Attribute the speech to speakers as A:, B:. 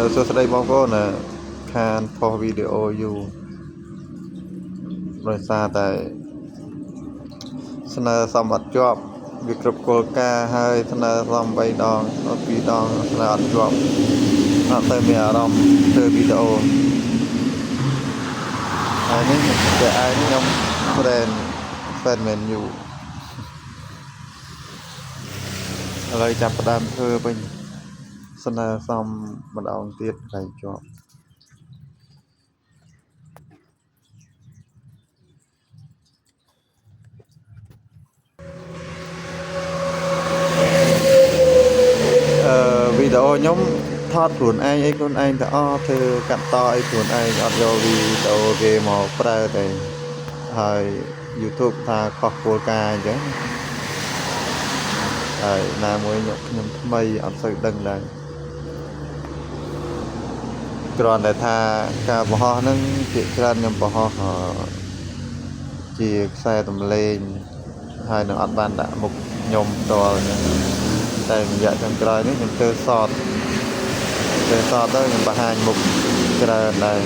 A: សួស្តីបងប្អូនខានផុសវីដេអូយូរដោយសារតែស្នើសុំអត់ជាប់វាគ្រប់គោលការណ៍ហើយស្នើសុំ3ដង2ដងស្នើអត់ជាប់អត់ទៅមានអារម្មណ៍ធ្វើវីដេអូហើយនេះតែឯងខ្ញុំ friend menu ឥឡូវចាប់ផ្ដើមធ្វើវិញស្នើសុំម្ដងទៀតហើយជាប់វីដេអូខ្ញុំថតខ្លួនឯងអីខ្លួនឯងទៅអស់ធ្វើកាត់តអីខ្លួនឯងអត់យកវីដេអូគេមកប្រើទេហើយ YouTube ថាខុសគោលការណ៍អញ្ចឹងហើយណាមួយខ្ញុំថ្មីអត់សូវដឹងដែរគ្រាន់តែថាការបង្ហោះហ្នឹងជាច្រើនខ្ញុំបង្ហោះជាខ្សែសំឡេងហើយនឹងអត់បានដាក់មុខខ្ញុំផ្ទាល់ហ្នឹងតែរយៈខាងក្រោយនេះខ្ញុំធ្វើសតទៅខ្ញុំបង្ហាញមុខច្រើនដែរ